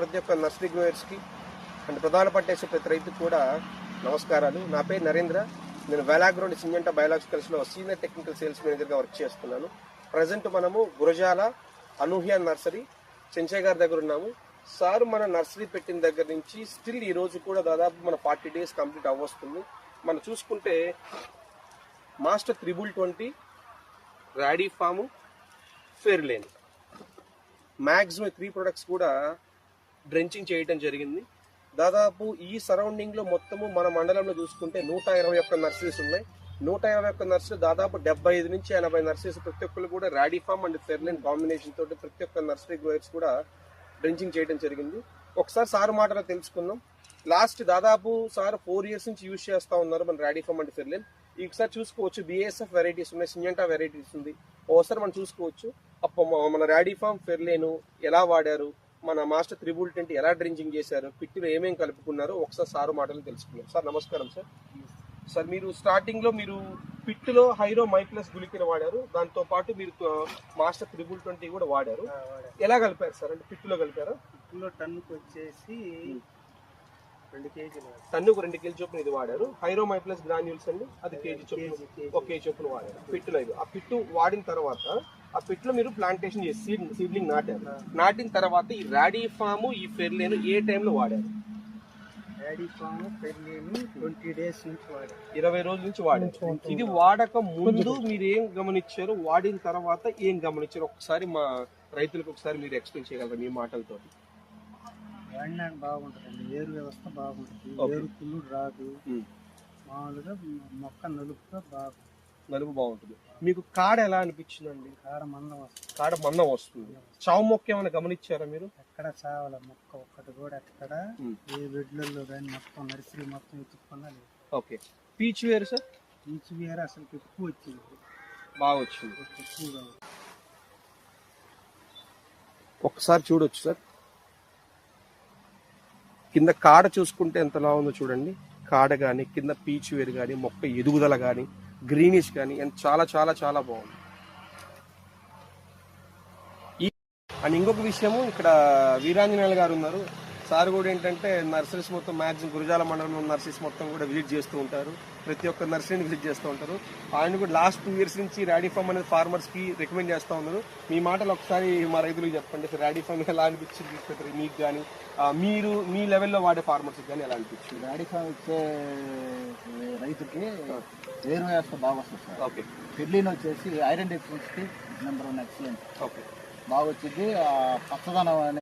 ప్రతి ఒక్క nursery గ్రోయర్స్కి and ప్రధాన పట్టేసే ప్రతి రైతుకు కూడా నమస్కారాలు. నా పేరు నరేంద్ర. నేను వేలాగ్రౌండ్ సింజంటా బయోలాజికల్స్లో సీనియర్ టెక్నికల్ సేల్స్ మేనేజర్గా వర్క్ చేస్తున్నాను. ప్రజెంట్ మనము గురజాల అనూహ్య నర్సరీ చెంచయ్య గారి దగ్గర ఉన్నాము. సార్ మన నర్సరీ పెట్టిన దగ్గర నుంచి స్టిల్ ఈ రోజు కూడా దాదాపు మన 40 days కంప్లీట్ అవ్వస్తుంది. మనం చూసుకుంటే మాస్టర్ 320, రాడీ ఫాము, ఫెయిర్లేన్ మ్యాక్సిమం 3 ప్రొడక్ట్స్ కూడా డ్రెంచింగ్ చేయడం జరిగింది. దాదాపు ఈ సరౌండింగ్లో మొత్తము మన మండలంలో చూసుకుంటే 121 నర్సరీస్ ఉన్నాయి. 121 నర్సరీ దాదాపు 75 నుంచి 80 నర్సరీస్ ప్రతి ఒక్కరు కూడా రాడీ ఫామ్ అండ్ ఫెయిర్లేన్ కాంబినేషన్ తోటి ప్రతి ఒక్క నర్సరీ గ్రోయర్స్ కూడా డ్రెంచింగ్ చేయడం జరిగింది. ఒకసారి సార్ మాటలో తెలుసుకుందాం. లాస్ట్ దాదాపు సార్ 4 years నుంచి యూజ్ చేస్తూ ఉన్నారు మన రాడీ ఫామ్ అండ్ ఫెయిర్లేన్. ఒకసారి చూసుకోవచ్చు BASF వెరైటీస్ ఉన్నాయి, సింజంటా వెరైటీస్ ఉంది. ఒకసారి మనం చూసుకోవచ్చు మన రాడీ ఫామ్ ఫెయిర్లేను ఎలా వాడారు, మన మాస్టర్ 320 ఎలా డ్రింకింగ్ చేశారు, పిట్టిలో ఏమేమి కలుపుకున్నారో ఒకసారి సారు మాటలు తెలుసుకున్నాం. సార్ నమస్కారం. సార్ మీరు స్టార్టింగ్ లో మీరు పిట్టులో హైరో మైప్లస్ గుళికలు వాడారు, దాంతో పాటు మీరు మాస్టర్ 320 కూడా వాడారు. ఎలా కలిపారు సార్? అంటే పిట్టులో కలిపారా? పిట్టులో టన్నుకు వచ్చేసి 2 kg, టన్నుకు 2 kg చొప్పున ఇది వాడారు. హైరో మైప్లస్ గ్రాన్యూల్స్ అండి, అది కేజీ చొప్పున 1 kg చొప్పున వాడారు పిట్టులో. ఇది ఆ పిట్టు వాడిన తర్వాత ఆ పిట్లో మీరు ప్లాంటేషన్ చేసి సీడ్లింగ్ నాటారు. నాటిన తర్వాత ఈ రాడీ ఫాము ఈ ఫెయిర్లేను ఏ టైంలో వాడారు? రాడీ ఫాము ఫెయిర్లేను 20 days నుంచి వాడారు, 20 రోజుల నుంచి వాడారు. ఇది వాడక ముందు మీరు ఏం గమనించారు, వాడిన తర్వాత ఏం గమనించారు? ఒకసారి మా రైతులకు ఒకసారి మీరు ఎక్స్ప్లెయిన్ చేయగలరు మీ మాటలతో? వాడినాక బాగుంటుందండి, వేరు వ్యవస్థ బాగుంటుంది, వేరు పుల్లు రాదు, మామూలుగా మొక్క నలుపు బాగుంటుంది. మీకు కాడ ఎలా అనిపించిందండి? కాడ మందం వస్తుంది, కాడ మందం వస్తుంది. చావు మొక్క ఏమైనా గమనించారా మీరు? ఎక్కడ చావాల మొక్క ఒక్కటి కూడా ఎక్కడ ఏ బెడ్లలో కానీ మొత్తం నర్సరీ మొత్తం ఎత్తుకున్నా లేదు. ఓకే. పీచ్ వేరు సార్? పీచ్ వేరు అసలు ఎక్కువ వచ్చింది, బాగా వచ్చింది, ఎక్కువగా. ఒక్కసారి చూడొచ్చు సార్, కింద కాడ చూసుకుంటే ఎంతలా ఉందో చూడండి. కాడ కానీ కింద పీచ్ వేరు కానీ మొక్క ఎదుగుదల కానీ గ్రీనిష్ కానీ చాలా చాలా చాలా బాగుంది. అండ్ ఇంకొక విషయము, ఇక్కడ వీరాంజనేయులు గారు ఉన్నారు. సార్ కూడా ఏంటంటే నర్సరీస్ మొత్తం మ్యాక్సిమం గురజాల మండలంలో నర్సరీస్ మొత్తం కూడా విజిట్ చేస్తూ ఉంటారు, ప్రతి ఒక్క నర్సరీని విజిట్ చేస్తూ ఉంటారు. ఆయన కూడా లాస్ట్ 2 years నుంచి రాడీ ఫామ్ అనేది ఫార్మర్స్కి రికమెండ్ చేస్తూ ఉన్నారు. మీ మాటలు ఒకసారి మా రైతులకు చెప్పండి. రాడీ ఫామ్ ఎలా అనిపించింది మీకు కానీ, మీరు మీ లెవెల్లో వాడే ఫార్మర్స్కి కానీ ఎలా అనిపించింది? రాడీ ఫామ్ ఇచ్చే రైతుకి వేరు వ్యవస్థ బాగా వస్తుంది సార్. ఓకే. ఫెయిర్లేన్ వచ్చేసి iron deficiency number 1 excellent. Okay, బాగా వచ్చింది. పచ్చదనం